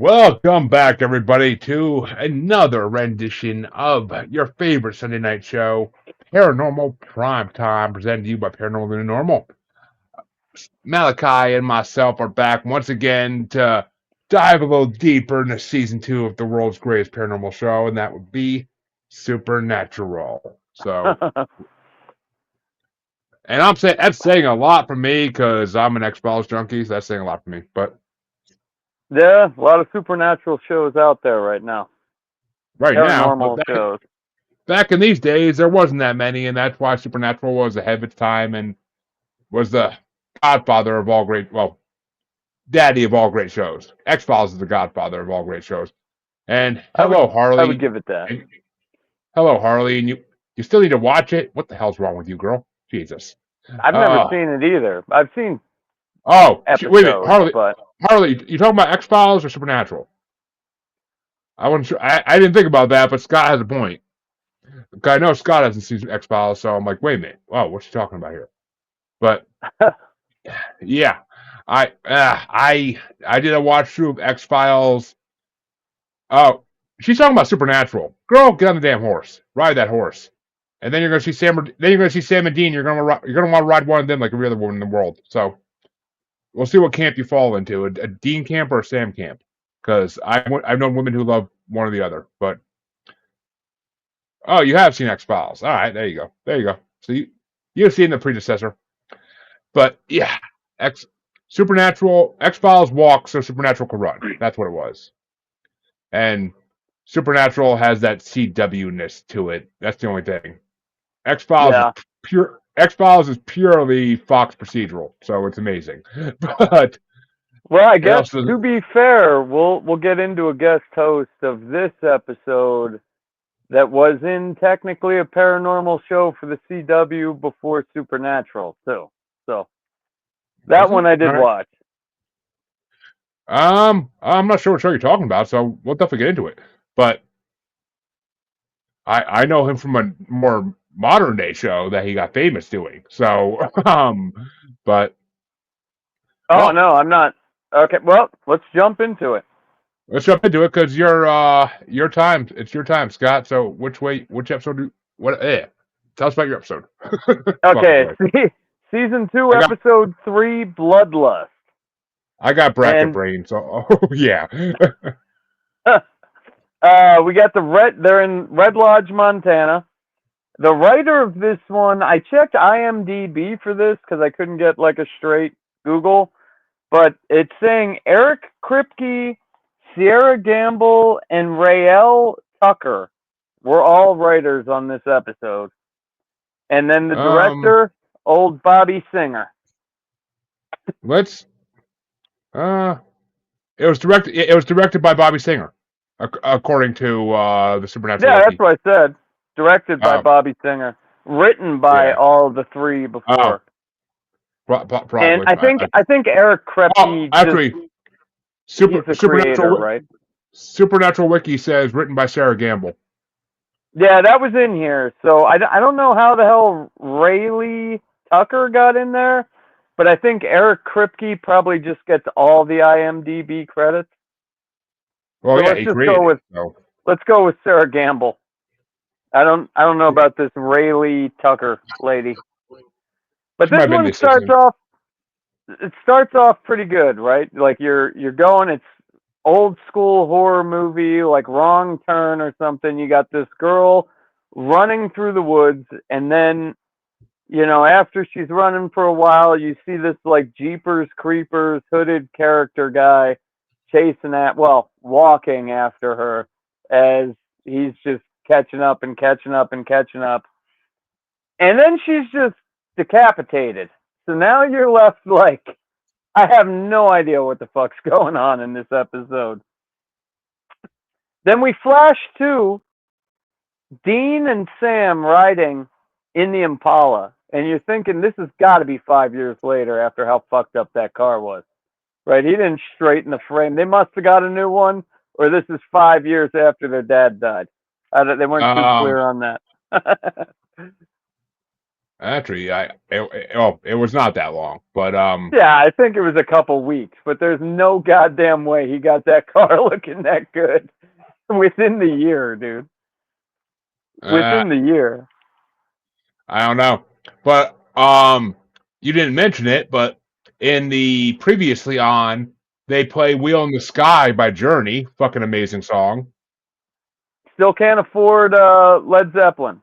Welcome back, everybody, to another rendition of your favorite Sunday night show, Paranormal Primetime, presented to you by Paranormal and Normal. Malachi and myself are back once again to dive a little deeper into season 2 of the world's greatest paranormal show, and that would be Supernatural. So, and I'm saying that's saying a lot for me because I'm an X-Files junkie, so that's saying a lot for me. But Yeah, a lot of supernatural shows out there right now. right now, Paranormal shows. back in these days, there wasn't that many, and that's why Supernatural was ahead of its time and was the godfather of all great, well, daddy of all great shows. X Files is the godfather of all great shows. And I hello, would I would Harley. give it that. And hello, Harley. And you still need to watch it. What the hell's wrong with you, girl? Jesus. I've never Uh seen it either. I've seen wait a minute, episodes, Harley. but Harley, you talking about X Files or Supernatural? I wasn't sure. I didn't think about that, but Scott has a point. I know Scott hasn't seen X Files, so I'm like, wait a minute. Oh, what's she talking about here? But yeah, I did a watch through of X Files. Oh, she's talking about Supernatural. Girl, get on the damn horse. Ride that horse. And then you're gonna see Sam. Then you're gonna see Sam and Dean. You're gonna want to ride one of them like every other woman in the world. So we'll see what camp you fall into, a Dean camp or a Sam camp. Because I've known women who love one or the other. But oh, you have seen X Files. All right, there you go. There you go. So you've seen the predecessor. But yeah, X Supernatural X Files walks so Supernatural can run. That's what it was. And Supernatural has that CW-ness to it. That's the only thing. X Files is yeah. pure. X Files is purely Fox procedural, so it's amazing. But Well, I it guess also to be fair, we'll get into a guest host of this episode that was in technically a paranormal show for the CW before Supernatural too. So that was one it? I All did right. watch. I'm not sure what show you're talking about, so we'll definitely get into it. But I know him from a more modern day show that he got famous doing. So but Oh well, no, I'm not. Okay, well, let's jump into it. let's jump into it because your time. It's your time, Scott. So which episode? Tell us about your episode. Fucking Okay, boy. season 2, I got episode 3, Bloodlust. I got bracket And brain. So yeah. we got the red. They're in Red Lodge, Montana. The writer of this one, I checked IMDb for this because I couldn't get like a straight Google, but it's saying Eric Kripke, Sierra Gamble, and Rael Tucker were all writers on this episode. And then the um. director, old Bobby Singer. Let's. Uh. It was directed. It was directed by Bobby Singer, according to the Supernatural Yeah, that's Wiki. what I said. Directed by Oh Bobby Singer. Written by yeah. all the three Oh, before. And probably. I think Eric Oh, Kripke just actually, he's the creator, right? Supernatural Wiki says written by Sarah Gamble. Yeah, that was in here. So I don't know how the hell Rayleigh Tucker got in there, but I think Eric Kripke probably just gets all the IMDb credits. Well, So yeah, he created it. So let's go with Sarah Gamble. I don't know about this Rayleigh Tucker lady. But she might this have been the one assistant. starts off pretty good, right? Like you're going, it's old school horror movie, like Wrong Turn or something. You got this girl running through the woods, and then after she's running for a while, you see this like Jeepers Creepers hooded character guy walking after her as he's just catching up and catching up and catching up. And then she's just decapitated. So now you're left like, I have no idea what the fuck's going on in this episode. Then we flash to Dean and Sam riding in the Impala. And you're thinking this has got to be 5 years later after how fucked up that car was. Right? He didn't straighten the frame. They must have got a new one, or this is 5 years after their dad died. They weren't too Um, clear on that. Actually, it was not that long, but Yeah, I think it was a couple weeks, but there's no goddamn way he got that car looking that good within the year, dude. uh, Within the year. I don't know. But you didn't mention it, but in the previously on, they play "Wheel in the Sky" by Journey. Fucking amazing song. Still can't afford Led Zeppelin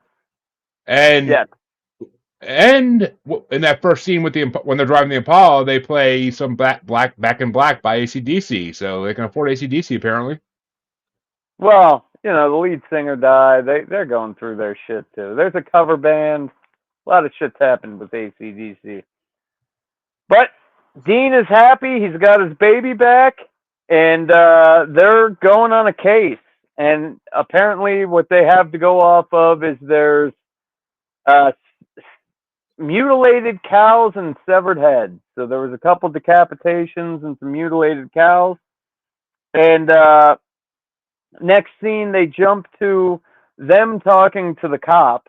And yet. in that first scene with when they're driving the Impala, they play some Back in Black by AC/DC, so they can afford AC/DC apparently. Well, the lead singer died. They're going through their shit too. There's a cover band. A lot of shit's happened with AC/DC. But Dean is happy. He's got his baby back, and they're going on a case. And apparently, what they have to go off of is there's uh, mutilated cows and severed heads. So there was a couple decapitations and some mutilated cows. And next scene, they jump to them talking to the cop,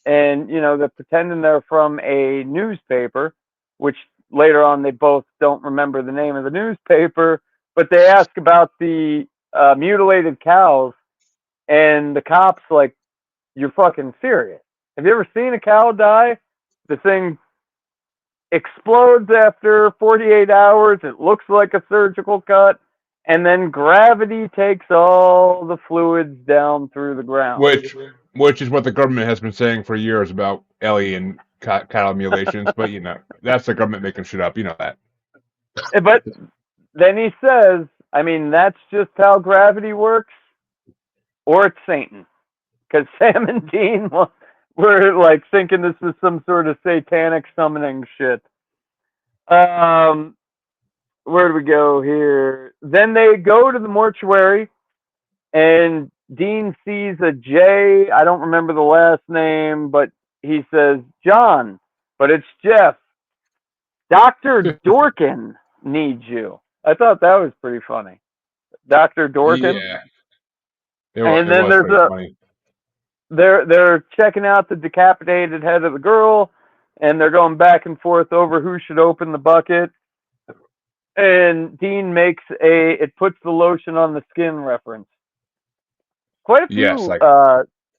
and they're pretending they're from a newspaper, which later on they both don't remember the name of the newspaper, but they ask about the mutilated cows, and the cop's like, "You're fucking serious? Have you ever seen a cow die? The thing explodes after 48 hours. It looks like a surgical cut, and then gravity takes all the fluids down through the ground." Which is what the government has been saying for years about alien cattle mutilations, but that's the government making shit up. You know that. But then he says, I mean, that's just how gravity works, or it's Satan. Because Sam and Dean were like thinking this was some sort of satanic summoning shit. Where do we go here? Then they go to the mortuary, and Dean sees a J. I don't remember the last name, but he says John, but it's Jeff. Dr. Dorkin needs you. I thought that was pretty funny. Dr. Dorkin. Yeah, And it then was there's pretty funny. they're checking out the decapitated head of the girl, and they're going back and forth over who should open the bucket. And Dean makes it puts the lotion on the skin reference. Quite a Yes, few like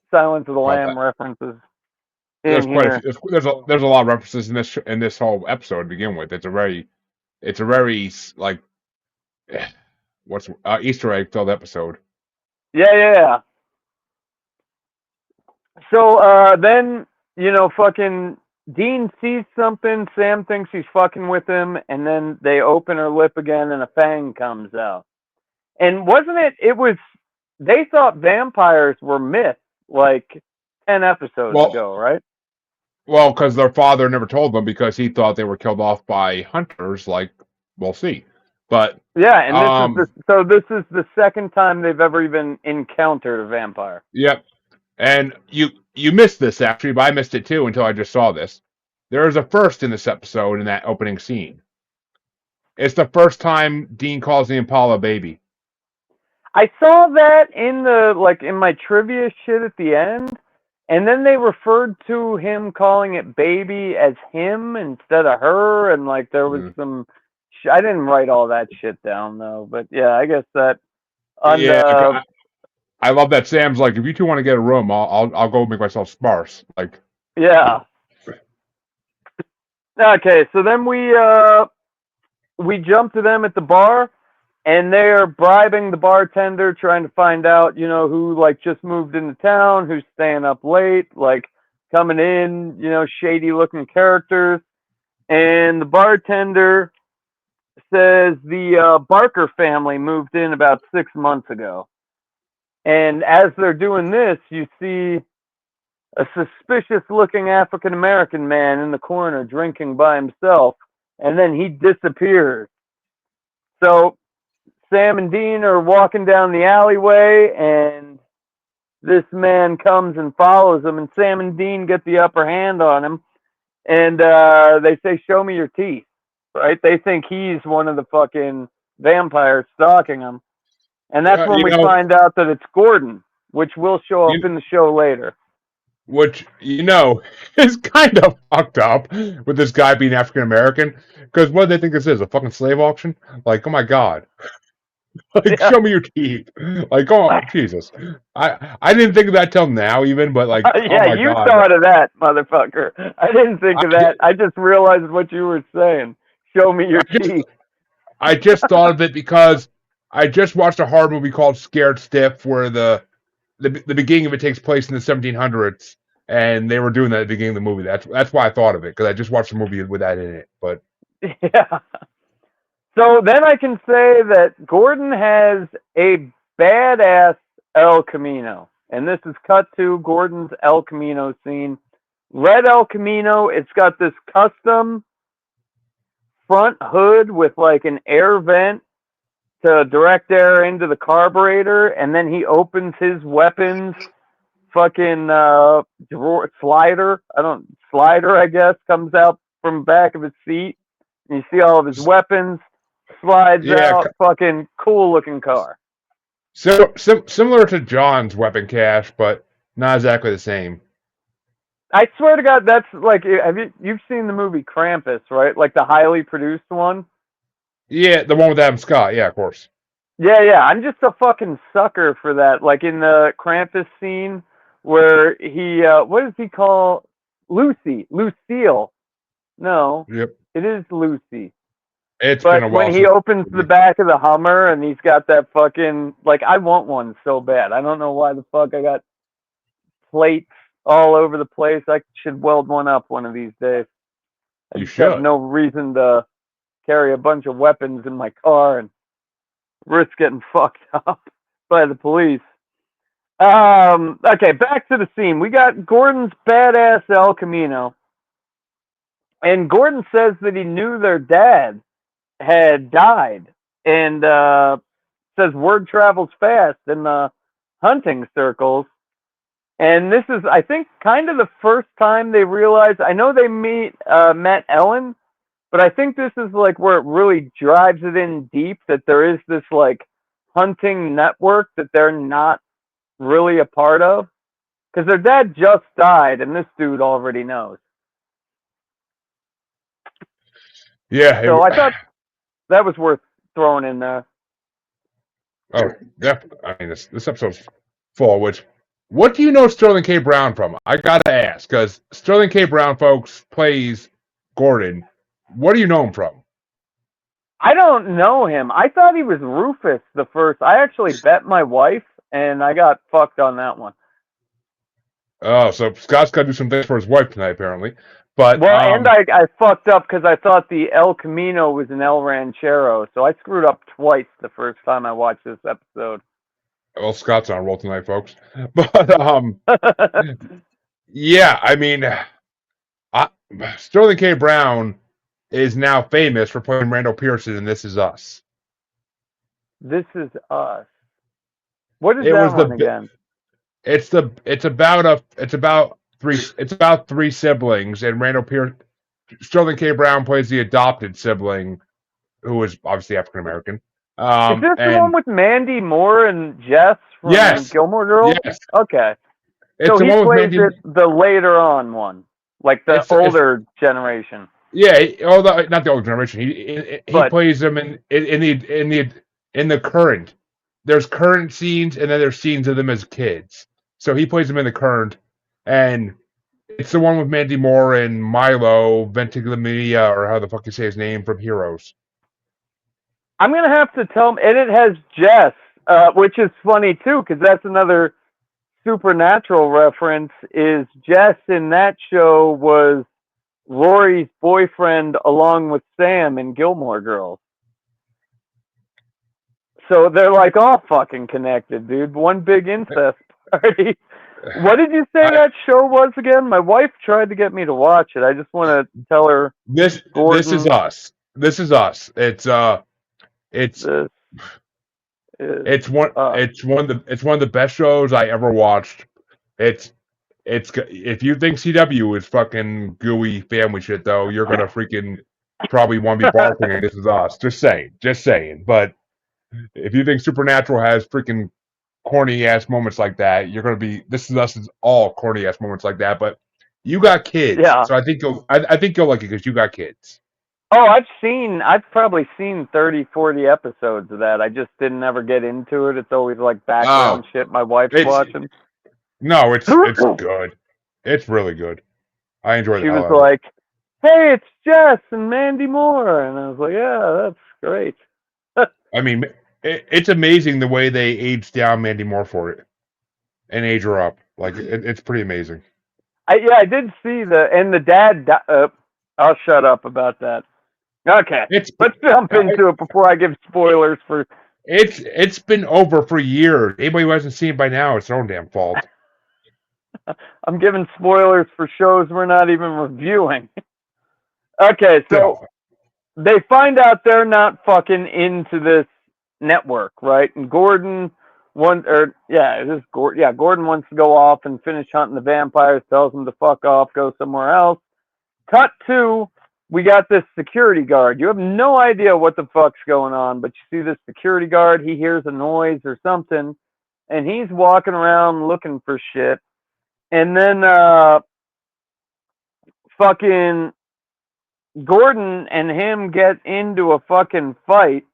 Silence of the about Lamb that. references There's in quite a here. few. There's a lot of references in this whole episode to begin with. It's a very like what's Easter egg filled episode. Yeah. So then fucking Dean sees something. Sam thinks he's fucking with him, and then they open her lip again, and a fang comes out. And wasn't it? It was. They thought vampires were myths like 10 episodes Well, ago, right? because their father never told them because he thought they were killed off by hunters. Like we'll see, but Yeah, and this is the second time they've ever even encountered a vampire. yep. And you missed this actually, but I missed it too until I just saw this. There is a first in this episode in that opening scene. It's the first time Dean calls the Impala baby. I saw that in my trivia shit at the end, and then they referred to him calling it baby as him instead of her, and like there was Mm. some. I didn't write all that shit down though, but yeah, I guess that on Yeah, the I love that Sam's like, if you two want to get a room, I'll go make myself sparse. Like, yeah. Okay, so then we jump to them at the bar, and they're bribing the bartender, trying to find out, who like just moved into town, who's staying up late, like coming in, shady looking characters. And the bartender says the Barker family moved in about 6 months ago. And as they're doing this, you see a suspicious looking African American man in the corner drinking by himself, and then he disappears. So Sam and Dean are walking down the alleyway, and this man comes and follows them, and Sam and Dean get the upper hand on him, and they say, "Show me your teeth," right? They think he's one of the fucking vampires stalking them, and that's when you we know, find out that it's Gordon, which will show up you in the show later. which is kind of fucked up with this guy being African American. Because what do they think this is? A fucking slave auction? Like, oh my god! Like, Yeah. show me your teeth! Like, oh Jesus! I didn't think of that till now, even. But like, oh Yeah, my you god! thought of that, motherfucker. I didn't think I, of that. I just realized what you were saying. Show me your I just teeth. I just thought of it because I just watched a horror movie called Scared Stiff, where the beginning of it takes place in the 1700s, and they were doing that at the beginning of the movie. That's why I thought of it, because I just watched a movie with that in it. But Yeah. So then I can say that Gordon has a badass El Camino. And this is cut to Gordon's El Camino scene. Red El Camino, it's got this custom front hood with like an air vent to direct air into the carburetor, and then he opens his weapons fucking drawer slider. Slider, I guess, comes out from back of his seat. And you see all of his weapons, slides yeah, out, fucking cool looking car. similar to John's weapon cache, but not exactly the same. I swear to God, that's like, you've seen the movie Krampus, right? Like the highly produced one. Yeah, the one with Adam Scott. Yeah, of course. Yeah. I'm just a fucking sucker for that. Like in the Krampus scene where he, what does he call Lucille? No, Yep. it is Lucy. It's been But a when while he since. opens the back of the Hummer and he's got that fucking, like, I want one so bad. I don't know why the fuck I got plates all over the place. I should weld one up one of these days. I You just have should. no reason to carry a bunch of weapons in my car and risk getting fucked up by the police. Okay, back to the scene. We got Gordon's badass El Camino. And Gordon says that he knew their dad had died. And says word travels fast in the hunting circles. And this is, I think, kind of the first time they realize. I know they met Ellen, but I think this is like where it really drives it in deep that there is this like hunting network that they're not really a part of. Because their dad just died, and this dude already knows. Yeah. So I thought that was worth throwing in there. Oh, definitely. I mean, this episode's full of which. What do you know Sterling K. Brown from? I gotta ask, because Sterling K. Brown, folks, plays Gordon. What do you know him from? I don't know him. I thought he was Rufus the first. I actually bet my wife, and I got fucked on that one. Oh, so Scott's got to do some things for his wife tonight, apparently. But Well, and I fucked up because I thought the El Camino was an El Ranchero, so I screwed up twice the first time I watched this episode. well, Scott's on a roll tonight, folks. But yeah, I mean, Sterling K. Brown is now famous for playing Randall Pearson in This Is Us. This Is Us. What is It that was one again? it's about three siblings, and Sterling K. Brown plays the adopted sibling, who is obviously African American. Is this the one And with Mandy Moore and Jess from yes, Gilmore Girls? yes, Okay. So it's the he one with plays Mandy. it the later on one, like the It's older generation. yeah, although not the older generation. He But plays them in the current. There's current scenes, and then there's scenes of them as kids. So he plays them in the current, and it's the one with Mandy Moore and Milo Ventimiglia, or how the fuck you say his name, from Heroes. I'm gonna have to tell him, and it has Jess, which is funny too, because that's another supernatural reference. Is Jess in that show was Rory's boyfriend along with Sam in Gilmore Girls. So they're like all fucking connected, dude. One big incest party. What did you say that show was again? My wife tried to get me to watch it. I just want to tell her This is Gordon. us. This is us. It's This is it's one of the best shows I ever watched. It's if you think CW is fucking gooey family shit though, you're gonna freaking probably want to be barking at This Is Us. Just saying. But if you think Supernatural has freaking corny ass moments like that. You're gonna be This Is Us is all corny ass moments like that. But you got kids, Yeah. so I think you'll like it because you got kids. Oh, I've probably seen 30, 40 episodes of that. I just didn't ever get into it. It's always like background Oh, shit my wife's it's watching. no, it's good. It's really good. I enjoy the She hell was out of it. like, "Hey, it's Jess and Mandy Moore," and I was like, "Yeah, that's great." I mean, it's amazing the way they aged down Mandy Moore for it and age her up. Like it's pretty amazing. I did see the dad. I'll shut up about that. Okay, It's let's jump into it before I give spoilers for. it's been over for years. Anybody who hasn't seen it by now, it's their own damn fault. I'm giving spoilers for shows we're not even reviewing. Okay, so So, they find out they're not fucking into this network, right? And Gordon Gordon wants to go off and finish hunting the vampires, tells him to fuck off, go somewhere else. Cut to, we got this security guard. You have no idea what the fuck's going on, but you see this security guard, he hears a noise or something, and he's walking around looking for shit. And then fucking Gordon and him get into a fucking fight,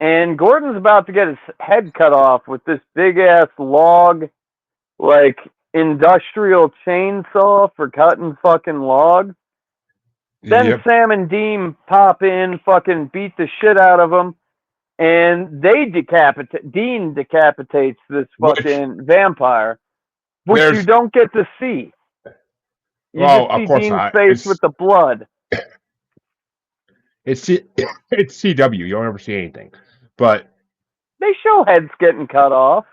and Gordon's about to get his head cut off with this big ass log, like industrial chainsaw for cutting fucking logs. Then yep. Sam and Dean pop in, fucking beat the shit out of him, and Dean decapitates this Which fucking vampire, which you there's don't get to see. You well, just of see course Dean's not. face with the blood. It's C, it's CW. You don't ever see anything. But They show heads getting cut off.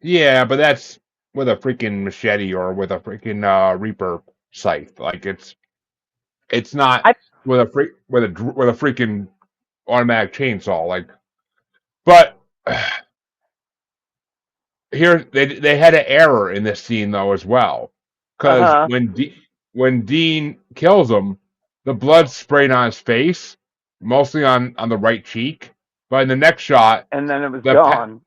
yeah, but that's with a freaking machete or with a freaking Reaper scythe. Like it's not I with with a freaking automatic chainsaw. Like, but here they had an error in this scene though as well, because uh-huh. when Dean kills him, the blood's sprayed on his face, mostly on the right cheek. But in the next shot, And then it was the gone.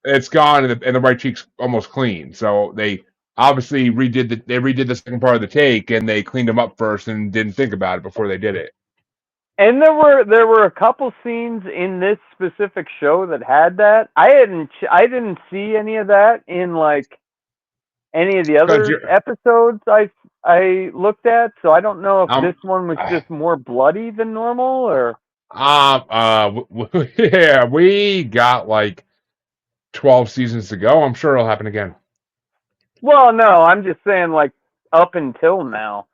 it's gone and the right cheek's almost clean. So they obviously redid the second part of the take and they cleaned him up first and didn't think about it before they did it. And there were a couple scenes in this specific show that had that. I didn't see any of that in like any of the Because other you're episodes I looked at, so I don't know if um this one was just more bloody than normal or yeah, we got like 12 seasons to go. I'm sure it'll happen again. well, no, I'm just saying like up until now.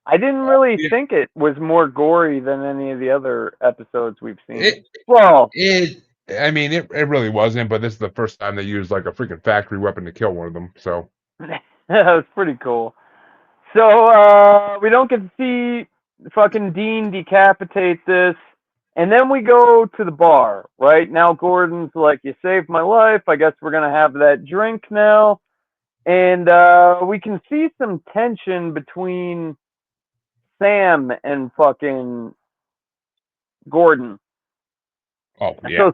I didn't really Yeah, think it was more gory than any of the other episodes we've seen. it Well, it I mean it really wasn't, but this is the first time they used like a freaking factory weapon to kill one of them. So that was pretty cool. So we don't get to see fucking Dean decapitate this, and then we go to the bar. Right now, Gordon's like, "You saved my life. I guess we're gonna have that drink now." And we can see some tension between Sam and fucking Gordon. oh yeah. So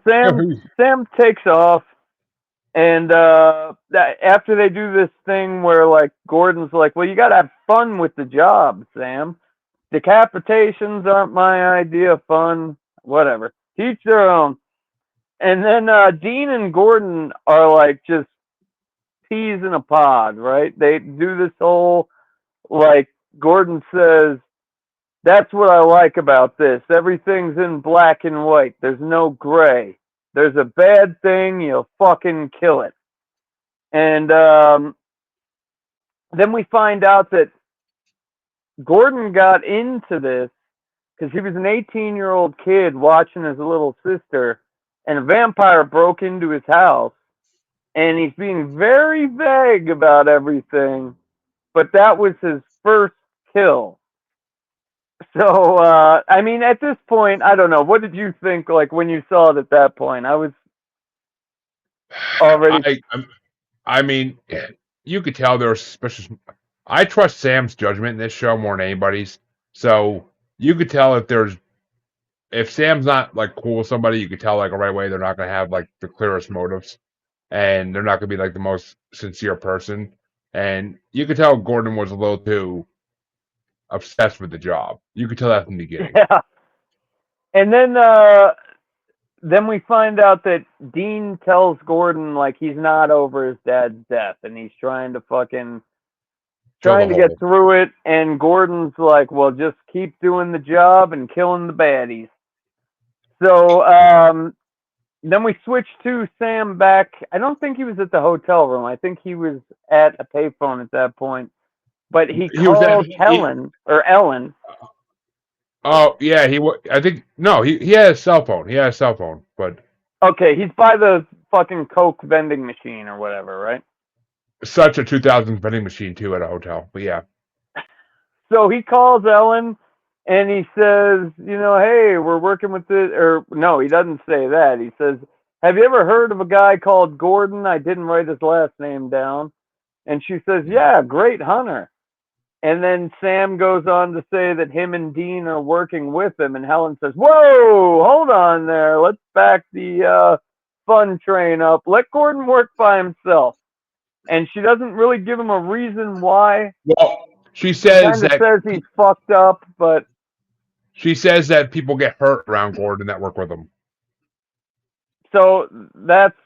Sam takes off, and after they do this thing where like Gordon's like, "Well, you gotta have fun with the job, Sam. Decapitations aren't my idea of fun. Whatever. Teach their own." And then Dean and Gordon are like just peas in a pod, right? They do this whole like Gordon says, "That's what I like about this. Everything's in black and white. There's no gray. There's a bad thing, you'll fucking kill it." And then we find out that Gordon got into this because he was an 18-year-old kid watching his little sister, and a vampire broke into his house, and he's being very vague about everything, but that was his first kill. So, I mean, at this point, I don't know. What did you think, like, when you saw it at that point? I was already. I I mean, you could tell there was suspicious. I trust Sam's judgment in this show more than anybody's. So you could tell if Sam's not like cool with somebody, you could tell like right away they're not gonna have like the clearest motives. and they're not going to be like the most sincere person. And you could tell Gordon was a little too obsessed with the job. You could tell that from the beginning. Yeah. And then we find out that Dean tells Gordon like he's not over his dad's death and he's trying to Fill the get hole. through it, and Gordon's like, well, just keep doing the job and killing the baddies. So then we switch to Sam back. I don't think he was at the hotel room. I think he was at a payphone at that point. But he He was at. called Ellen. Oh yeah, I think no. He had a cell phone. He had a cell phone, but Okay, he's by the fucking Coke vending machine or whatever, right? such a 2000 vending machine too at a hotel. But yeah, So he calls Ellen and he says, hey, we're working with this. Or no, he doesn't say that. He says, have you ever heard of a guy called Gordon? I didn't write his last name down. And she says, yeah, great hunter. And then Sam goes on to say that him and Dean are working with him. And Helen says, whoa, hold on there. Let's back the fun train up. Let Gordon work by himself. And she doesn't really give him a reason why. well, she She says kind of that says he's fucked up, but people get hurt around Gordon that work with him. so that's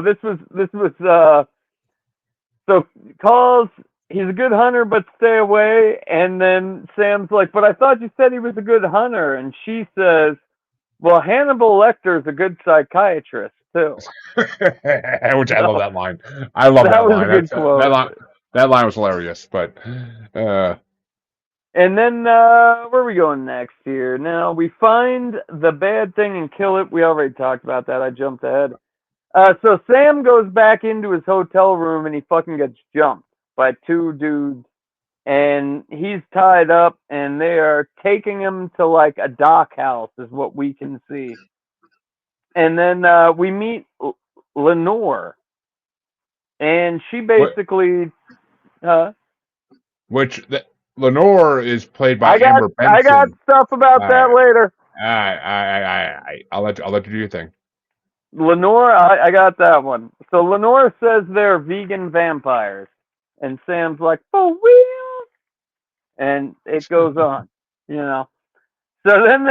this was so calls, he's a good hunter but stay away, and then Sam's like, but I thought you said he was a good hunter, and she says, well, Hannibal Lecter's a good psychiatrist too. Which I love So that line. I love that that was a line. good quote. That line was hilarious. But And then where are we going next here? Now we find the bad thing and kill it. We already talked about that. I jumped ahead. So Sam goes back into his hotel room and he fucking gets jumped by two dudes, and he's tied up and they are taking him to like a dock house is what we can see. And then we meet Lenore, and she what? basically Lenore is played by I got Amber I got Benson. stuff about that later. I'll let you do your thing. Lenore, I got that one. So Lenore says they're vegan vampires, and Sam's like, for real? And it goes on, you know. So then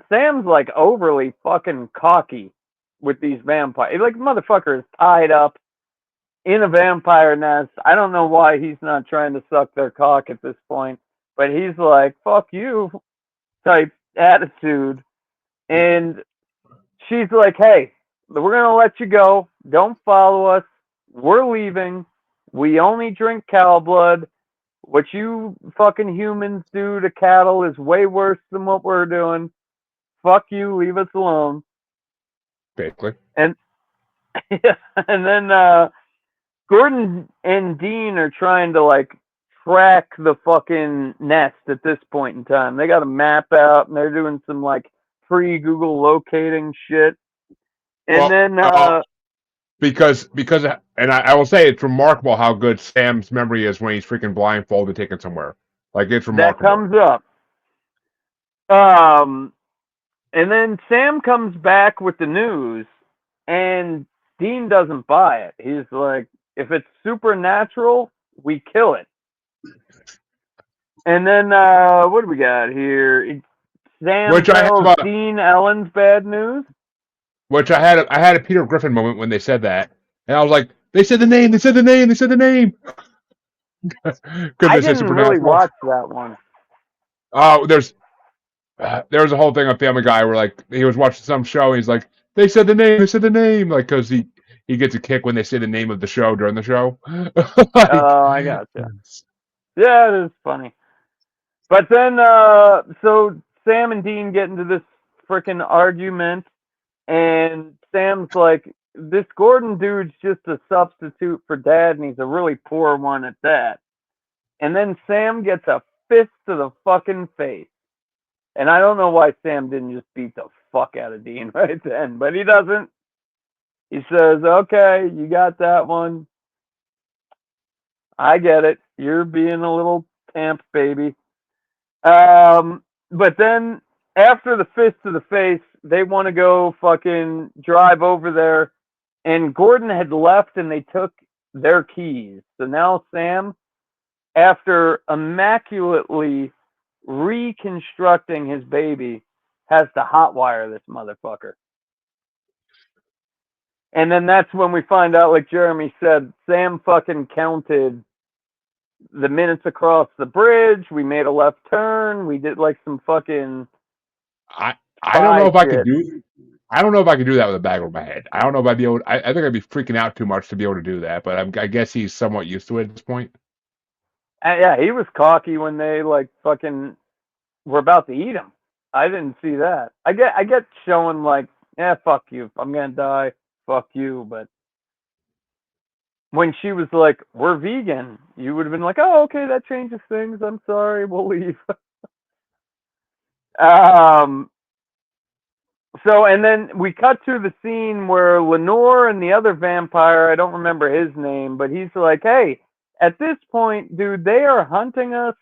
Sam's like overly fucking cocky with these vampires. Like, motherfucker is tied up in a vampire nest. I don't know why he's not trying to suck their cock at this point, but he's like, fuck you type attitude. And she's like, hey, we're going to let you go. Don't follow us. We're leaving. We only drink cow blood. What you fucking humans do to cattle is way worse than what we're doing. Fuck you. Leave us alone. Basically. And and then Gordon and Dean are trying to like track the fucking nest at this point in time. They got a map out and they're doing some like pre-Google locating shit. And Well, then because and I will say it's remarkable how good Sam's memory is when he's freaking blindfolded taken somewhere. Like it's that remarkable. comes up. And then Sam comes back with the news, and Dean doesn't buy it. He's like, if it's supernatural, we kill it. And then what do we got here? Sam Which I tells have Dean Ellen's bad news. which I had a Peter Griffin moment when they said that, and I was like, they said the name, they said the name, they said the name. Couldn't I they say didn't really supernatural? watch that one. Oh, there was a whole thing on Family Guy where like he was watching some show and he's like, they said the name, they said the name, like because he gets a kick when they say the name of the show during the show. Like, Oh, I gotcha. Yeah, it is funny. But then, so Sam and Dean get into this freaking argument, and Sam's like, this Gordon dude's just a substitute for Dad, and he's a really poor one at that. And then Sam gets a fist to the fucking face. And I don't know why Sam didn't just beat the fuck out of Dean right then, but he doesn't. He says, okay, you got that one. I get it. You're being a little tamp baby. But then after the fist to the face, they want to go fucking drive over there, and Gordon had left and they took their keys. So now Sam, after immaculately reconstructing his baby, has to hotwire this motherfucker. And then that's when we find out, like Jeremy said, Sam fucking counted the minutes across the bridge. We made a left turn. We did like some fucking I don't know if I could shit. do. I don't know if I could do that with a bag over my head. I don't know if I'd be able. I think I'd be freaking out too much to be able to do that. But I guess he's somewhat used to it at this point. Yeah, he was cocky when they like fucking were about to eat him. I didn't see that. I get showing like, yeah, fuck you. I'm gonna die. Fuck you. But when she was like, we're vegan, you would have been like, oh, okay, that changes things. I'm sorry. We'll leave. So, and then we cut to the scene where Lenore and the other vampire, I don't remember his name, but he's like, hey, at this point, dude, they are hunting us.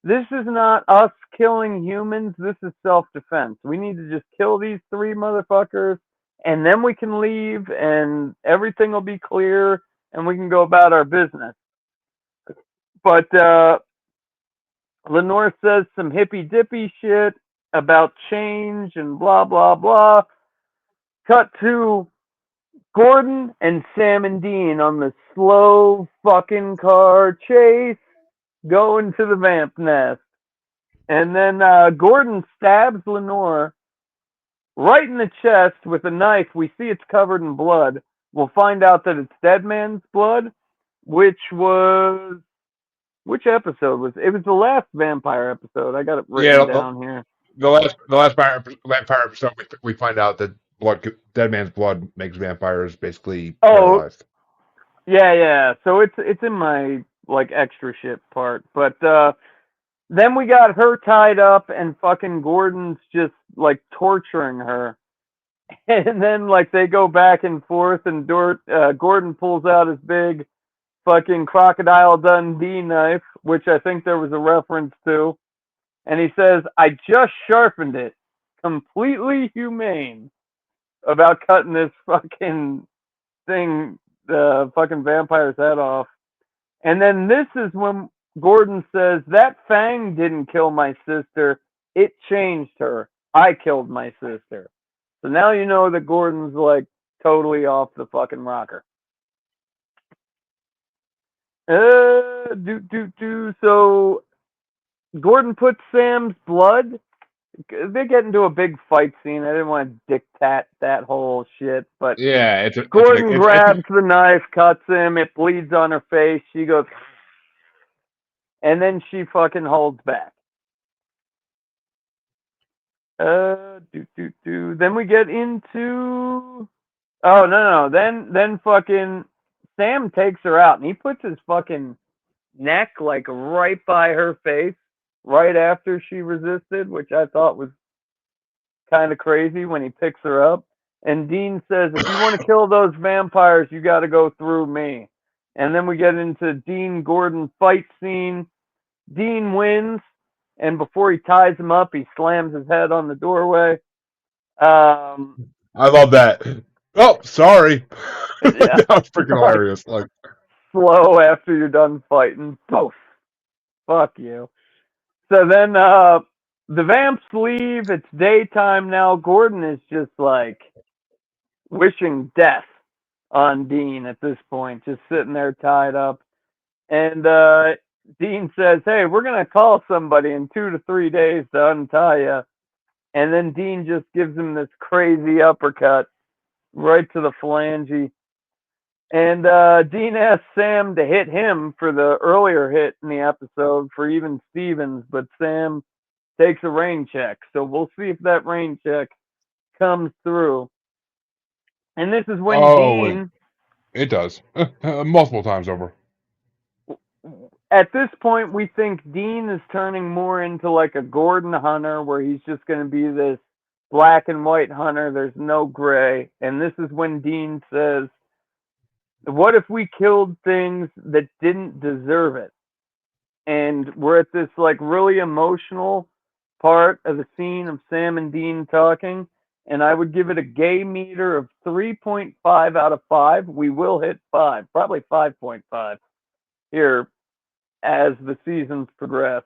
This is not us killing humans. This is self-defense. We need to just kill these three motherfuckers, and then we can leave, and everything will be clear, and we can go about our business. But Lenore says some hippy-dippy shit about change and blah, blah, blah. Cut to Gordon and Sam and Dean on the slow fucking car chase going to the vamp nest. And then Gordon stabs Lenore right in the chest with a knife. We see it's covered in blood. We'll find out that it's dead man's blood, which episode was it? It was the last vampire episode. I got it written down here. The last vampire episode, we find out that dead man's blood makes vampires basically paralyzed. Yeah. So it's in my like extra shit part, but then we got her tied up, and fucking Gordon's just like torturing her, and then like they go back and forth, and Gordon pulls out his big fucking Crocodile Dundee knife, which I think there was a reference to, and he says, "I just sharpened it, completely humane," about cutting this fucking thing, the fucking vampire's head off. And then this is when Gordon says, that fang didn't kill my sister. It changed her. I killed my sister. So now you know that Gordon's like totally off the fucking rocker. So Gordon puts Sam's blood. They get into a big fight scene. I didn't want to dictate that whole shit, but yeah, Gordon grabs the knife, cuts him. It bleeds on her face. She goes, and then she fucking holds back. Then we get into. Oh no. Then fucking Sam takes her out, and he puts his fucking neck like right by her face, right after she resisted, which I thought was kind of crazy when he picks her up. And Dean says, if you want to kill those vampires, you got to go through me. And then we get into Dean Gordon fight scene. Dean wins, and before he ties him up, he slams his head on the doorway. I love that. Oh, sorry. Yeah. That was freaking hilarious. Like slow after you're done fighting. Poof. Fuck you. So then the vamps leave. It's daytime now. Gordon is just like wishing death on Dean at this point, just sitting there tied up. And Dean says, hey, we're going to call somebody in 2 to 3 days to untie you. And then Dean just gives him this crazy uppercut right to the phalange. And Dean asks Sam to hit him for the earlier hit in the episode for even Stevens, but Sam takes a rain check. So we'll see if that rain check comes through. And this is when Dean... It does. Multiple times over. At this point, we think Dean is turning more into like a Gordon hunter, where he's just going to be this black and white hunter. There's no gray. And this is when Dean says, what if we killed things that didn't deserve it? And we're at this like really emotional part of the scene of Sam and Dean talking. and I would give it a gay meter of 3.5 out of 5. We will hit 5, probably 5.5 here as the seasons progress.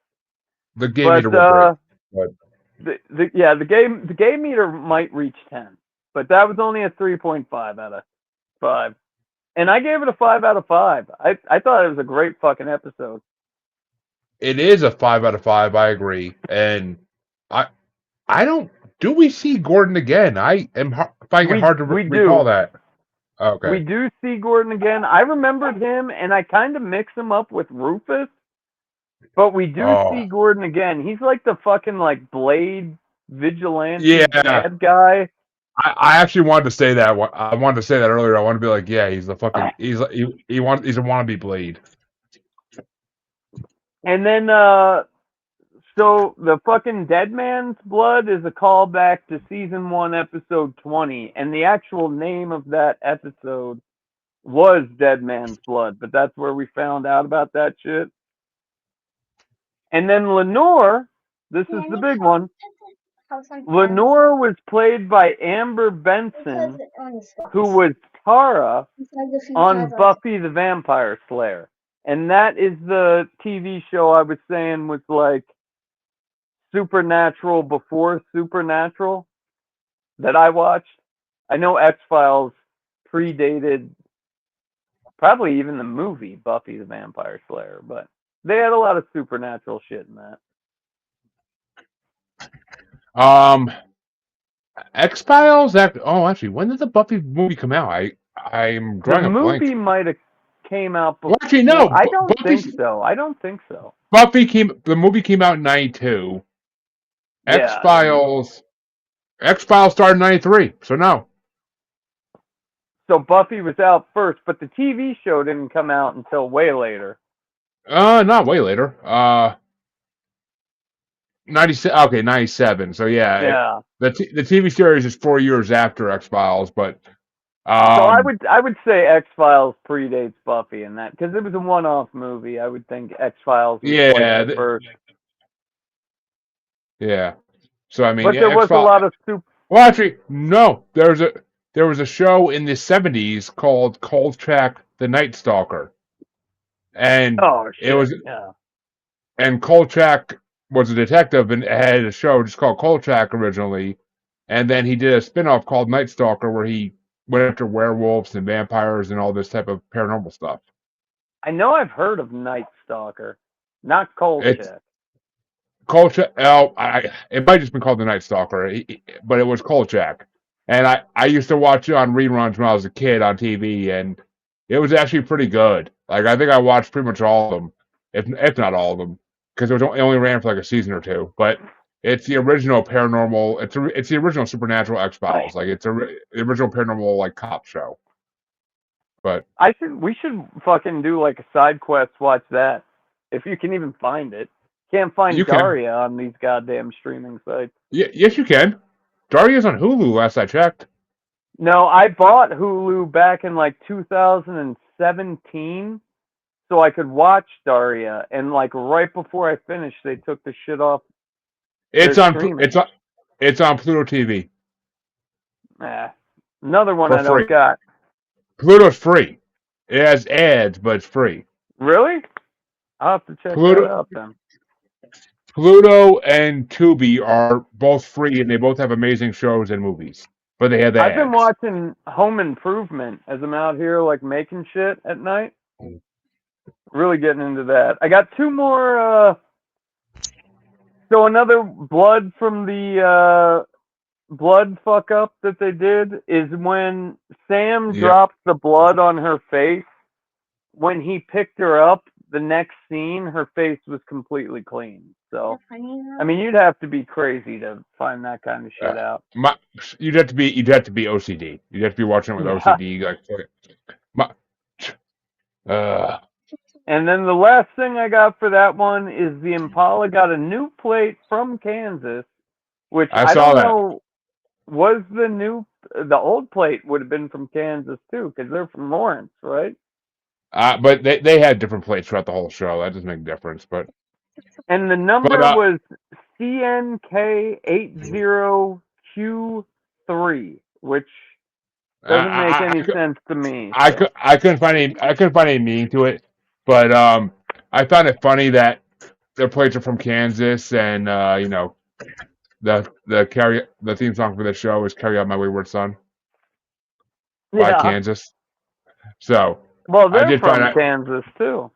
The gay But meter will break. But the gay meter might reach 10, but that was only a 3.5 out of 5, and I gave it a 5 out of 5. I thought it was a great fucking episode. it is a 5 out of 5. I agree, and I don't. Do we see Gordon again? I am finding it hard to We recall do. that. We Okay. do see Gordon again. I remembered him, and I kind of mix him up with Rufus, but we do see Oh, Gordon again. He's like the fucking like Blade vigilante yeah. bad guy. I actually wanted to say that. I wanted to say that earlier. I want to be like, yeah, he's the fucking. He's he's a wannabe Blade. And then so the fucking Dead Man's Blood is a callback to season 1, episode 20, and the actual name of that episode was Dead Man's Blood, but that's where we found out about that shit. And then Lenore, this is the big one. Lenore was played by Amber Benson, who was Tara on Buffy the Vampire Slayer. And that is the TV show I was saying was like Supernatural before Supernatural that I watched. I know X-Files predated probably even the movie Buffy the Vampire Slayer, but they had a lot of supernatural shit in that. X-Files. Actually, when did the Buffy movie come out? I'm The drawing a blank. movie might have came out Well, actually, before. no. I don't think so. I don't think so. The movie came out in '92. Yeah. X-Files started in '93. So no. So Buffy was out first, but the TV show didn't come out until way later. Not way later. 97. Okay, 97. So yeah, Yeah. the TV series is 4 years after X-Files, but So I would say X-Files predates Buffy in that because it was a one-off movie. I would think X-Files was like yeah, the first. yeah. So I mean, But yeah, there was a X-Files. lot of super. Well, actually, no. There was a show in the '70s called Kolchak the Night Stalker, and Oh it shit! was Yeah. and Kolchak was a detective and had a show just called Kolchak originally, and then he did a spin-off called Night Stalker where he went after werewolves and vampires and all this type of paranormal stuff. I know I've heard of Night Stalker, not It's Kolchak. Kolchak. Oh, it might have just been called the Night Stalker, but it was Kolchak. And I used to watch it on reruns when I was a kid on TV, and it was actually pretty good. Like I think I watched pretty much all of them, if not all of them, because it only ran for like a season or two. But it's the original paranormal. It's the original Supernatural X-Files. Like it's the original paranormal like cop show. But We should fucking do like a side quest. Watch that if you can even find it. Can't find you can, Daria on these goddamn streaming sites. yes, you can. Daria's on Hulu. Last I checked. No, I bought Hulu back in like 2017 so I could watch Daria, and like right before I finished, they took the shit off their It's on. streaming. It's on Pluto TV Another one for I don't free. got. Pluto's free. It has ads, but it's free. Really? I'll have to check that Pluto, out then. Pluto and Tubi are both free, and they both have amazing shows and movies. But they have the I've been ads. watching Home Improvement as I'm out here like making shit at night. Really getting into that. I got two more. So another blood from the blood fuck up that they did is when Sam Yep. drops the blood on her face. When he picked her up, the next scene, her face was completely clean. So, I mean, you'd have to be crazy to find that kind of shit out. You'd have to be OCD. You'd have to be watching it with Yeah. OCD. Like, my, And then the last thing I got for that one is the Impala got a new plate from Kansas, which I I saw don't that. know was the old plate would have been from Kansas too, because they're from Lawrence, right? But they had different plates throughout the whole show. That doesn't make a difference. And the number was CNK80Q3. 3, which doesn't make any sense to me. So. I couldn't find any meaning to it, but I found it funny that their plates are from Kansas, and the theme song for the show is "Carry Out My Wayward Son" by Yeah. Kansas. So Well, I they're did find from that, Kansas too.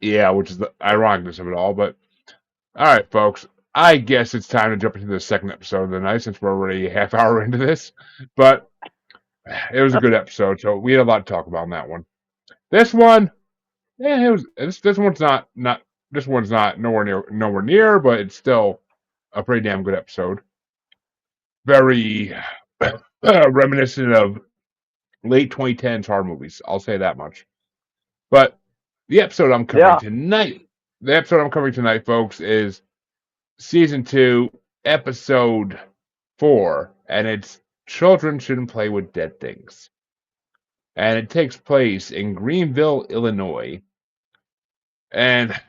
yeah, which is the ironicness of it all. But all right, folks, I guess it's time to jump into the second episode of the night since we're already a half hour into this. But it was a good episode, so we had a lot to talk about on that one. This one, yeah, it was. This one's not. This one's not nowhere near, but it's still a pretty damn good episode. Very reminiscent of late 2010s horror movies. I'll say that much. But the episode I'm covering Yeah. tonight, folks, is season 2, episode 4, and it's "Children Shouldn't Play with Dead Things," and it takes place in Greenville, Illinois, and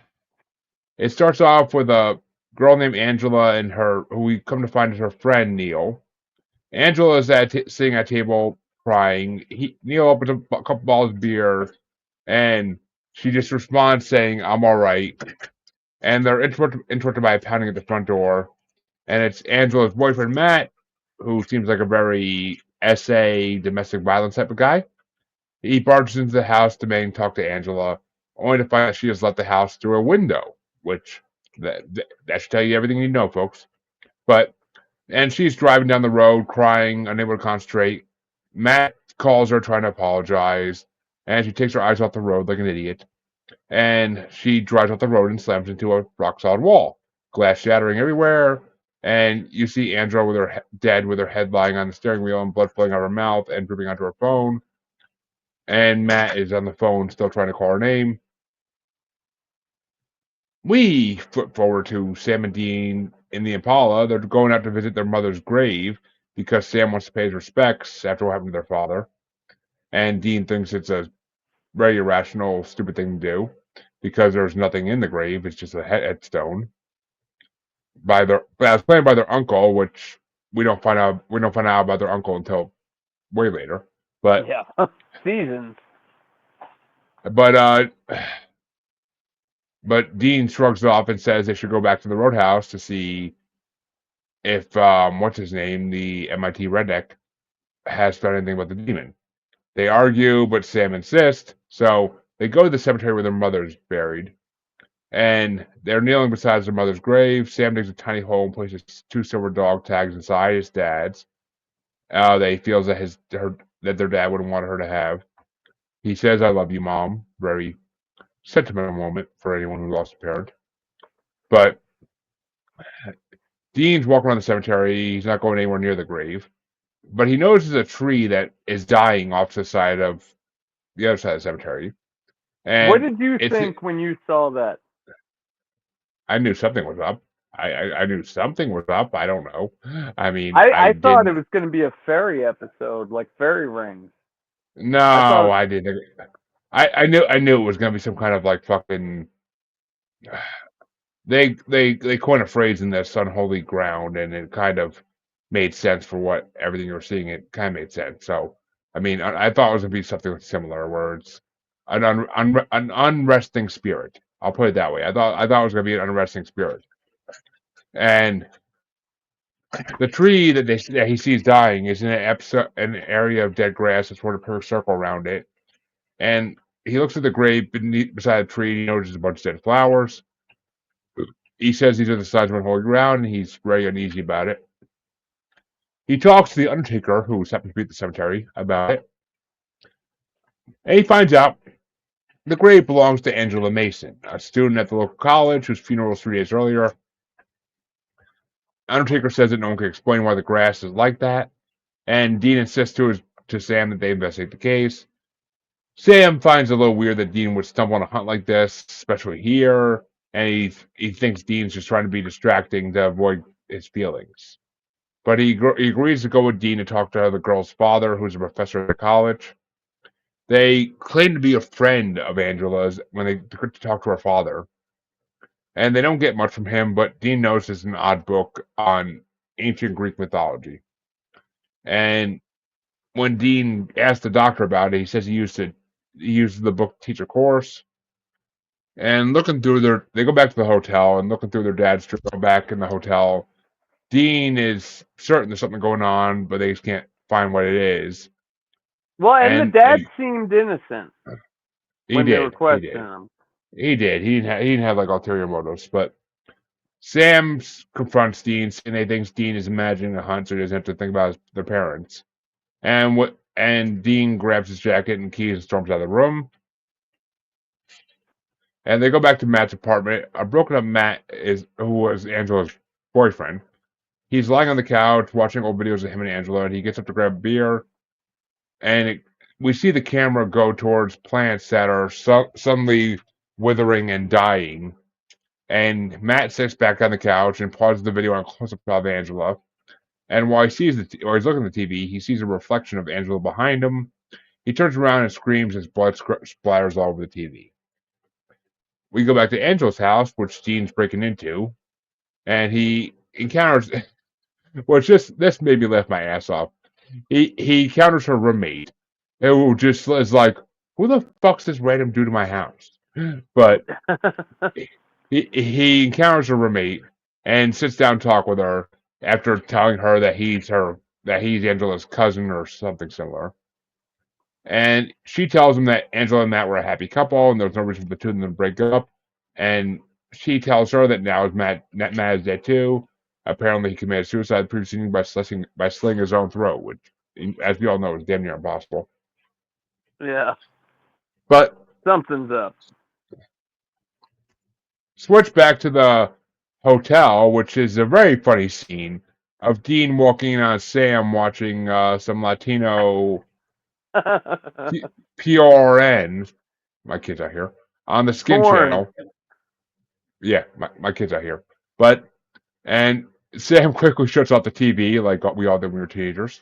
it starts off with a girl named Angela and who we come to find is her friend Neil. Angela is sitting at a table crying. Neil opens a couple bottles of beer, and she just responds saying, "I'm all right." And they're interrupted by a pounding at the front door, and it's Angela's boyfriend Matt, who seems like a very domestic violence type of guy. He barges into the house demanding to talk to Angela, only to find that she has left the house through a window, which that should tell you everything you know, folks. And she's driving down the road, crying, unable to concentrate. Matt calls her, trying to apologize, and she takes her eyes off the road like an idiot. And she drives off the road and slams into a rock solid wall, glass shattering everywhere. And you see Angela dead with her head lying on the steering wheel and blood flowing out of her mouth and dripping onto her phone. And Matt is on the phone still trying to call her name. We flip forward to Sam and Dean in the Impala. They're going out to visit their mother's grave because Sam wants to pay his respects after what happened to their father. And Dean thinks it's a very irrational, stupid thing to do because there's nothing in the grave. It's just a headstone. As planned by their uncle, which we don't find out about their uncle until way later. But Yeah. Seasons. but but Dean shrugs it off and says they should go back to the roadhouse to see if what's his name, the MIT redneck, has found anything about the demon. They argue, but Sam insists, so they go to the cemetery where their mother's buried. And they're kneeling beside their mother's grave. Sam digs a tiny hole and places 2 silver dog tags inside his dad's. That he feels that that their dad wouldn't want her to have. He says, "I love you, Mom." Very sentimental moment for anyone who lost a parent. But Dean's walking around the cemetery. He's not going anywhere near the grave. But he notices a tree that is dying off to the other side of the cemetery. And what did you think when you saw that? I knew something was up. I knew something was up. I don't know. I mean, I thought didn't. it was going to be a fairy episode, like fairy rings. No, I didn't. I knew it was gonna be some kind of like fucking. They coined a phrase in this unholy ground, and it kind of made sense for what everything you're seeing. It kind of made sense. So I mean, I thought it was gonna be something similar, where it's an unresting spirit. I'll put it that way. I thought it was gonna be an unresting spirit, and the tree that he sees dying is in an area of dead grass that's sort of perfect circle around it. And he looks at the grave beside the tree. He notices a bunch of dead flowers. He says these are the signs of unholy ground, and he's very uneasy about it. He talks to the undertaker, who happens to be at the cemetery, about it. And he finds out the grave belongs to Angela Mason, a student at the local college whose funeral was 3 days earlier. Undertaker says that no one can explain why the grass is like that, and Dean insists to Sam that they investigate the case. Sam finds it a little weird that Dean would stumble on a hunt like this, especially here, and he thinks Dean's just trying to be distracting to avoid his feelings. But he agrees to go with Dean to talk to the girl's father, who's a professor at the college. They claim to be a friend of Angela's when they talk to her father, and they don't get much from him, but Dean notices an odd book on ancient Greek mythology. And when Dean asked the doctor about it, he says he used the book to teach a course. And looking through they go back to the hotel and looking through their dad's journal back in the hotel. Dean is certain there's something going on, but they just can't find what it is. Well, and the And dad seemed innocent he when they were did, questioning him. he did. He didn't have like ulterior motives. But Sam confronts Dean, saying they thinks Dean is imagining a hunt, so he doesn't have to think about their parents. And Dean grabs his jacket and keys and storms out of the room. And they go back to Matt's apartment. A broken up Matt who was Angela's boyfriend. He's lying on the couch watching old videos of him and Angela, and he gets up to grab a beer. And we see the camera go towards plants that are suddenly withering and dying. And Matt sits back on the couch and pauses the video on a close-up of Angela. And while he's looking at the TV, he sees a reflection of Angela behind him. He turns around and screams as blood splatters all over the TV. We go back to Angela's house, which Dean's breaking into, and he encounters, which this made me laugh my ass off. He encounters her roommate, who just is like, "Who the fuck's this random dude in my house?" But he encounters her roommate and sits down to talk with her after telling her that he's Angela's cousin or something similar. And she tells him that Angela and Matt were a happy couple and there's no reason for the two of them to break up. And she tells her that now Matt is dead too. Apparently, he committed suicide the previous evening by slitting his own throat, which, as we all know, is damn near impossible. Yeah. But something's up. Switch back to the hotel, which is a very funny scene of Dean walking on Sam watching some Latino PRN. My kids out here on the Skin Porn. Channel. Yeah, my kids out here. And Sam quickly shuts off the TV like we all did when we were teenagers.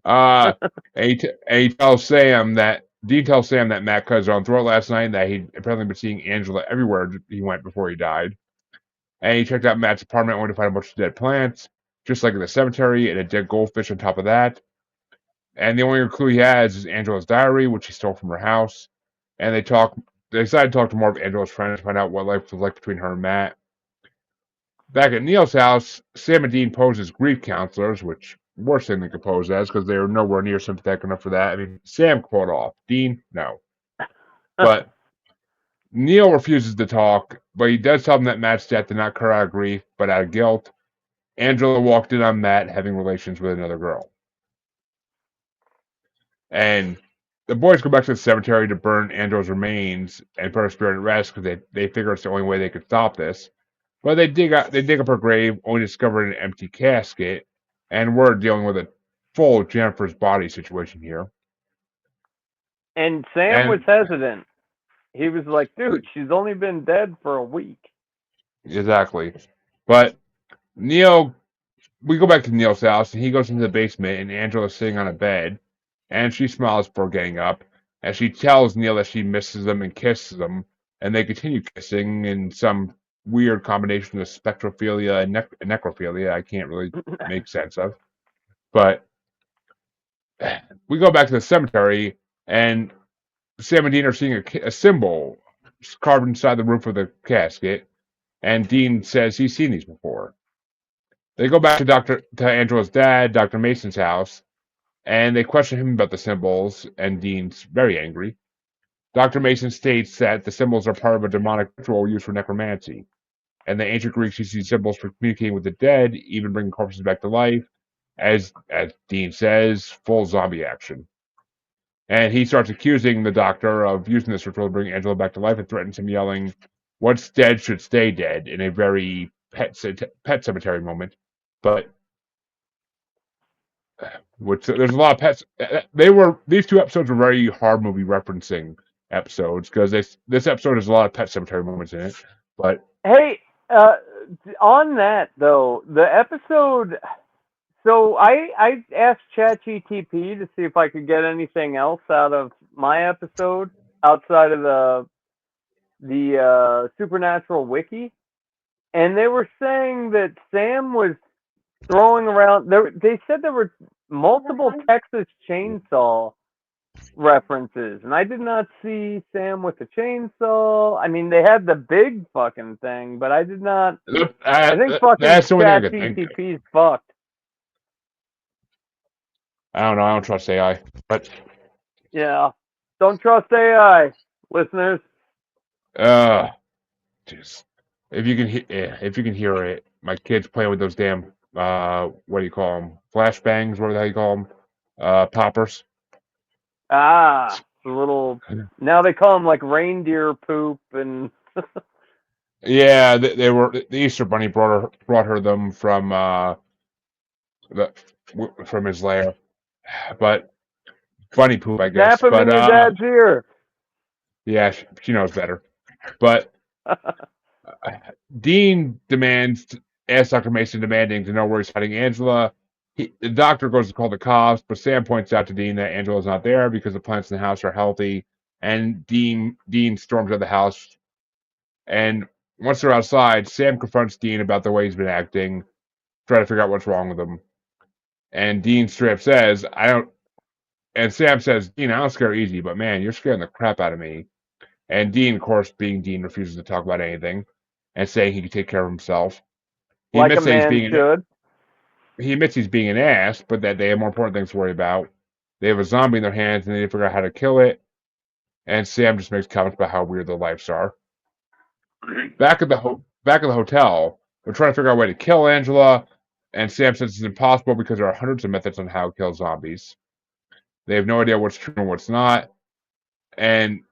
And he tells Sam that Dean tells Sam that Matt cut his own throat last night and that he'd apparently been seeing Angela everywhere he went before he died. And he checked out Matt's apartment only to find a bunch of dead plants, just like in the cemetery, and a dead goldfish on top of that. And the only clue he has is Angela's diary, which he stole from her house. And they decide to talk to more of Angela's friends to find out what life was like between her and Matt. Back at Neil's house, Sam and Dean pose as grief counselors, which worst thing they could pose as because they were nowhere near sympathetic enough for that. I mean, Sam quote off. Dean, no. But Neil refuses to talk, but he does tell him that Matt's death did not occur out of grief, but out of guilt. Angela walked in on Matt having relations with another girl. And the boys go back to the cemetery to burn Angela's remains and put her spirit at rest because they figure it's the only way they could stop this. But they dig up her grave, only to discover an empty casket, and we're dealing with a full Jennifer's body situation here. And Sam was hesitant. He was like, dude, she's only been dead for a week. Exactly. But we go back to Neil's house, and he goes into the basement, and Angela's sitting on a bed, and she smiles before getting up, and she tells Neil that she misses him and kisses him, and they continue kissing in some weird combination of spectrophilia and necrophilia I can't really make sense of. But we go back to the cemetery, and Sam and Dean are seeing a symbol carved inside the roof of the casket, and Dean says he's seen these before. They go back to Angela's dad, Dr. Mason's house, and they question him about the symbols, and Dean's very angry. Dr. Mason states that the symbols are part of a demonic ritual used for necromancy, and the ancient Greeks used these symbols for communicating with the dead, even bringing corpses back to life, as Dean says, full zombie action. And he starts accusing the doctor of using this ritual to bring Angela back to life and threatens him, yelling, "What's dead should stay dead," in a very pet cemetery moment. But there's a lot of pets. These two episodes were very horror movie referencing episodes because this episode has a lot of Pet Cemetery moments in it. But hey, on that though, the episode. So I asked ChatGTP to see if I could get anything else out of my episode outside of the Supernatural wiki, and they were saying that Sam was throwing around. They said there were multiple Texas Chainsaw references, and I did not see Sam with the chainsaw. I mean, they had the big fucking thing, but I did not. I think fucking That's the only thing I Chat could think of. GTP's fucked. I don't know. I don't trust AI, but Yeah, don't trust AI, listeners. uh, just if you can hear it, my kids playing with those damn what do you call them? Flashbangs, whatever the hell you call them, poppers. Ah, the little. Now they call them like reindeer poop and. Yeah, they were the Easter Bunny brought her them the from his lair, but bunny poop, I Snap guess. him But in your dad's ear. yeah, she knows better. But Dean asks Dr. Mason demanding to know where he's hiding Angela. The doctor goes to call the cops, but Sam points out to Dean that Angela's not there because the plants in the house are healthy. And Dean storms out of the house. And once they're outside, Sam confronts Dean about the way he's been acting, trying to figure out what's wrong with him. And Dean straight up says, "I don't." And Sam says, "Dean, I don't scare easy, but man, you're scaring the crap out of me." And Dean, of course, being Dean, refuses to talk about anything and saying he can take care of himself. He Like a admits that man should. he admits he's being an ass, but that they have more important things to worry about. They have a zombie in their hands and they need to figure out how to kill it. And Sam just makes comments about how weird their lives are. Back at the hotel, they're trying to figure out a way to kill Angela, and Sam says it's impossible because there are hundreds of methods on how to kill zombies. They have no idea what's true and what's not. And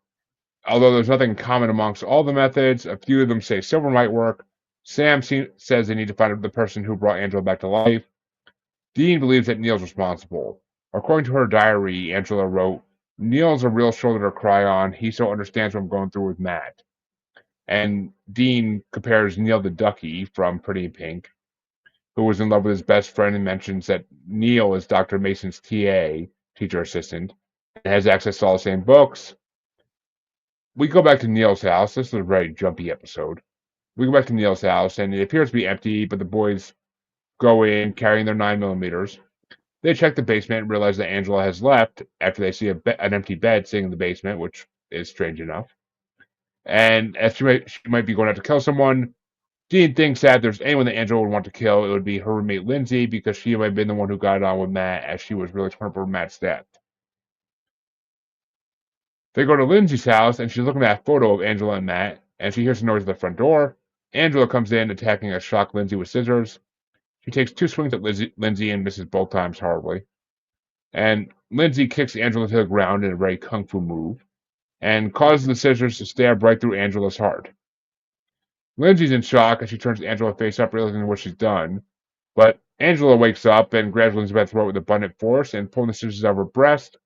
although there's nothing common amongst all the methods, a few of them say silver might work. Says they need to find the person who brought Angela back to life. Dean believes that Neil's responsible. According to her diary, Angela wrote, "Neil's a real shoulder to cry on. He so understands what I'm going through with Matt." And Dean compares Neil to Ducky from Pretty in Pink, who was in love with his best friend, and mentions that Neil is Dr. Mason's TA, teacher assistant, and has access to all the same books. We go back to Neil's house. This is a very jumpy episode. We go back to Neil's house, and it appears to be empty, but the boys go in carrying their 9mm. They check the basement and realize that Angela has left after they see an empty bed sitting in the basement, which is strange enough. And as she might be going out to kill someone, Dean thinks that if there's anyone that Angela would want to kill, it would be her roommate Lindsay, because she might have been the one who got it on with Matt, as she was really torn up over Matt's death. They go to Lindsay's house, and she's looking at a photo of Angela and Matt, and she hears a noise at the front door. Angela comes in, attacking a shocked Lindsay with scissors. She takes 2 swings at Lindsay and misses both times horribly. And Lindsay kicks Angela to the ground in a very kung fu move, and causes the scissors to stab right through Angela's heart. Lindsay's in shock as she turns Angela face up, realizing what she's done. But Angela wakes up and grabs Lindsay by the throat with abundant force and pulling the scissors out of her breast.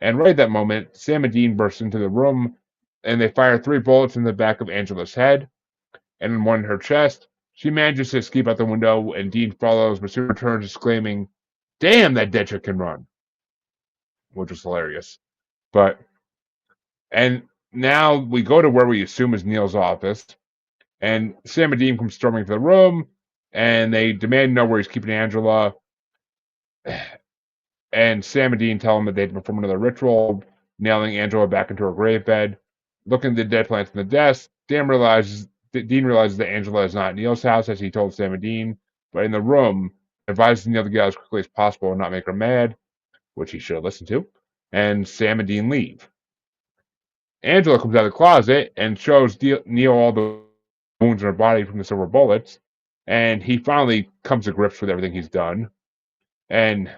And right at that moment, Sam and Dean burst into the room, and they fire 3 bullets in the back of Angela's head and in one in her chest. She manages to escape out the window, and Dean follows, but soon returns exclaiming, "Damn, that dead chick can run," which was hilarious. And now we go to where we assume is Neil's office, and Sam and Dean come storming into the room, and they demand to know where he's keeping Angela. And Sam and Dean tell him that they have to perform another ritual, nailing Angela back into her grave bed. Looking at the dead plants on the desk, Dean realizes that Angela is not at Neil's house, as he told Sam and Dean, but in the room, advises Neil to get out as quickly as possible and not make her mad, which he should have listened to. And Sam and Dean leave. Angela comes out of the closet and shows Neil all the wounds in her body from the silver bullets, and he finally comes to grips with everything he's done. And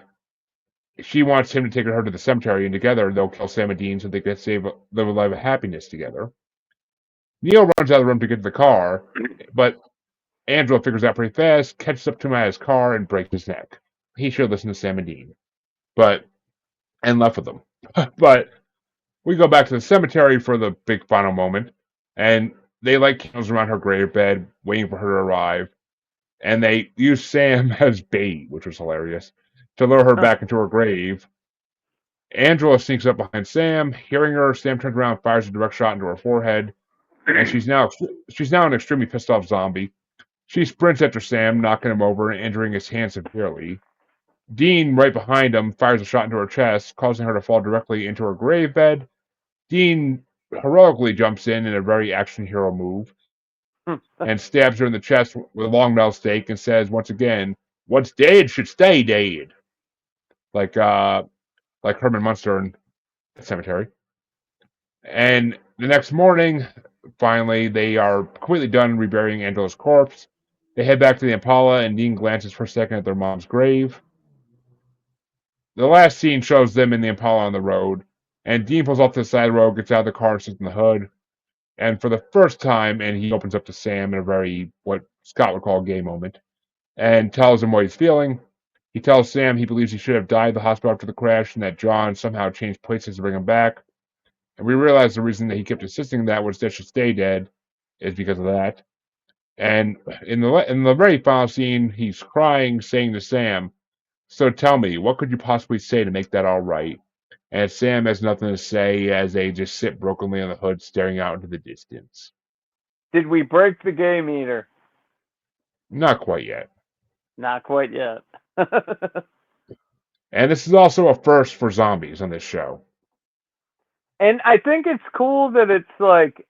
she wants him to take her to the cemetery, and together they'll kill Sam and Dean so they can live a life of happiness together. Neil runs out of the room to get to the car, but Angela figures out pretty fast, catches up to him at his car, and breaks his neck. He should listen to Sam and Dean, and left with them. But we go back to the cemetery for the big final moment, and they light candles around her grave bed, waiting for her to arrive. And they use Sam as bait, which was hilarious, to lure her back into her grave. Angela sneaks up behind Sam. Hearing her, Sam turns around and fires a direct shot into her forehead. And she's now an extremely pissed off zombie. She sprints after Sam, knocking him over and injuring his hand severely. Dean, right behind him, fires a shot into her chest, causing her to fall directly into her grave bed. Dean heroically jumps in a very action hero move and stabs her in the chest with a long nail stake and says once again, "What's dead should stay dead." Like Herman Munster in the cemetery. And the next morning, finally, they are completely done reburying Angela's corpse. They head back to the Impala, and Dean glances for a second at their mom's grave. The last scene shows them in the Impala on the road, and Dean pulls off to the side of the road, gets out of the car, and sits in the hood. And for the first time, and he opens up to Sam in a very, what Scott would call a gay moment, and tells him what he's feeling. He tells Sam he believes he should have died at the hospital after the crash, and that John somehow changed places to bring him back. And we realize the reason that he kept insisting that was that should stay dead is because of that. And in the very final scene, he's crying, saying to Sam, "So tell me, what could you possibly say to make that all right?" And Sam has nothing to say as they just sit brokenly on the hood, staring out into the distance. Did we break the gay meter? Not quite yet. Not quite yet. And this is also a first for zombies on this show. And I think it's cool that it's like,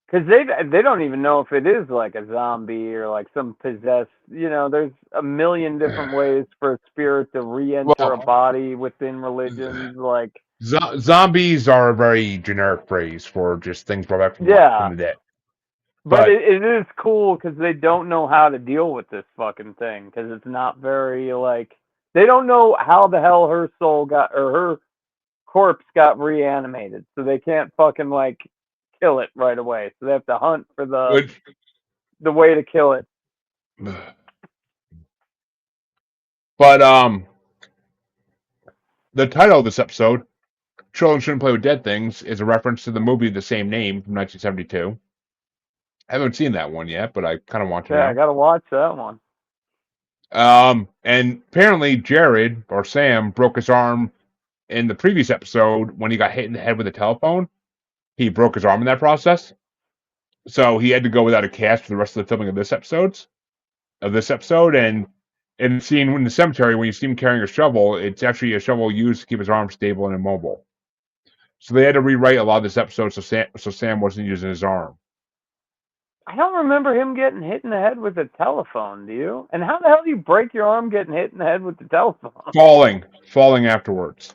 because they don't even know if it is like a zombie or like some possessed. There's a million different ways for a spirit to re-enter a body within religions. Like zombies are a very generic phrase for just things brought back from the dead. But it is cool because they don't know how to deal with this fucking thing because it's not very like they don't know how the hell her soul got or her corpse got reanimated, so they can't fucking like kill it right away. So they have to hunt for the way to kill it. But the title of this episode, "Children Shouldn't Play with Dead Things," is a reference to the movie of the same name from 1972. I haven't seen that one yet, but I kind of want to. Yeah, I gotta watch that one. And apparently Jared or Sam broke his arm in the previous episode when he got hit in the head with a telephone. He broke his arm in that process, so he had to go without a cast for the rest of the filming of this episode. And in the scene in the cemetery, when you see him carrying a shovel, it's actually a shovel used to keep his arm stable and immobile. So they had to rewrite a lot of this episode so Sam wasn't using his arm. I don't remember him getting hit in the head with a telephone, do you? And how the hell do you break your arm getting hit in the head with the telephone? Falling afterwards.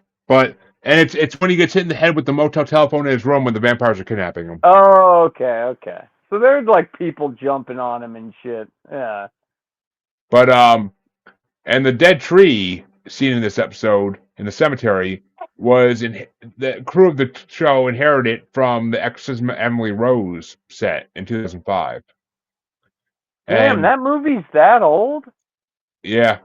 And it's when he gets hit in the head with the motel telephone in his room when the vampires are kidnapping him. Oh, okay. So there's like people jumping on him and shit. Yeah. But and the dead tree seen in this episode in the cemetery was in the crew of the show inherited from the Exorcism of Emily Rose set in 2005. Damn, that movie's that old? Yeah.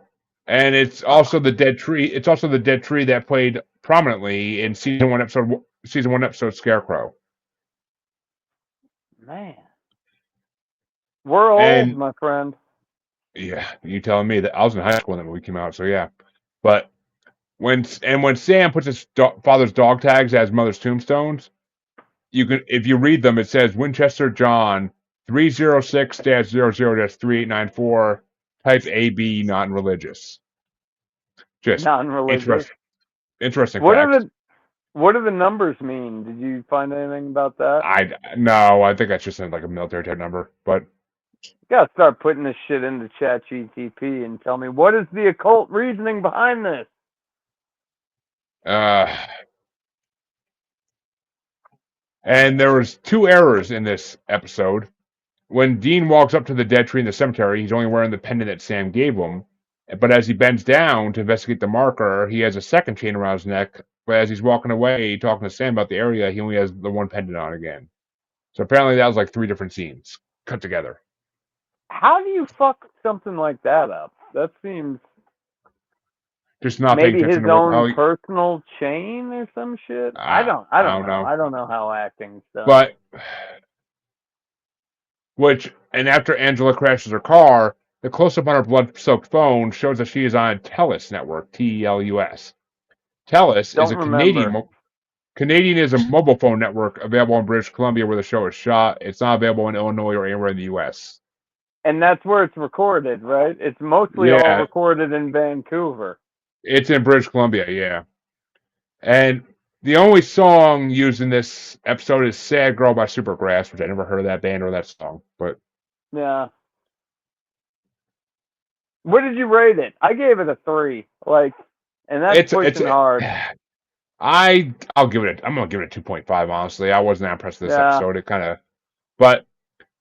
And it's also the dead tree. It's also the dead tree that played prominently in season one episode Scarecrow. Man. We're old, my friend. Yeah, you telling me that I was in high school when that movie came out, so yeah. But when Sam puts his father's dog tags as mother's tombstones, if you read them, it says Winchester John 306-00-3894, type AB, non-religious. Just non-religious. Interesting facts. What do the numbers mean? Did you find anything about that? No, I think that's just like a military type number, but you gotta start putting this shit into ChatGPT and tell me what is the occult reasoning behind this. And there was 2 errors in this episode. When Dean walks up to the dead tree in the cemetery, he's only wearing the pendant that Sam gave him. But as he bends down to investigate the marker, he has a second chain around his neck. But as he's walking away, talking to Sam about the area, he only has the one pendant on again. So apparently that was like 3 different scenes cut together. How do you fuck something like that up? That seems just not maybe his own personal chain or some shit. I don't know. I don't know how acting's done. But after Angela crashes her car, the close-up on her blood-soaked phone shows that she is on a TELUS network, TELUS. TELUS is a Canadian is a mobile phone network available in British Columbia where the show is shot. It's not available in Illinois or anywhere in the U.S. And that's where it's recorded, right? It's mostly all Yeah, recorded in Vancouver. it's in British Columbia. Yeah, and the only song used in this episode is "Sad Girl" by Supergrass, which I never heard of that band or that song. But Yeah. What did you rate it? I gave it a 3. Like, and that's it's pushing hard. I'll give it. I'm gonna give it a 2.5. Honestly, I wasn't that impressed with this Yeah. episode. It kind of, but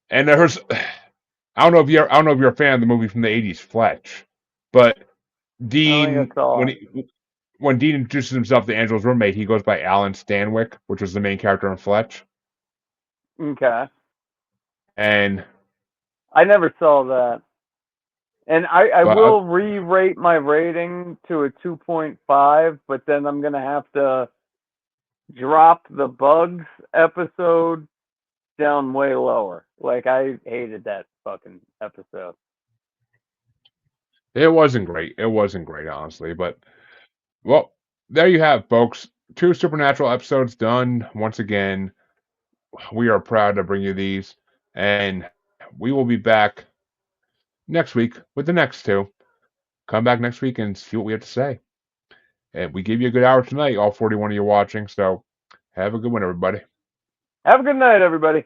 and there's I don't know if you're a fan of the movie from the '80s, Fletch, but I don't think Dean I saw it. When Dean introduces himself to Angela's roommate, he goes by Alan Stanwyck, which was the main character in Fletch. Okay. And I never saw that. And I but will re-rate my rating to a 2.5, but then I'm going to have to drop the Bugs episode down way lower. Like, I hated that fucking episode. it wasn't great. It wasn't great, honestly. But well, there you have, folks. 2 Supernatural episodes done. Once again, we are proud to bring you these, and we will be back next week with the next 2. Come back next week and see what we have to say. And we gave you a good hour tonight, all 41 of you watching. So have a good one, everybody. Have a good night, everybody.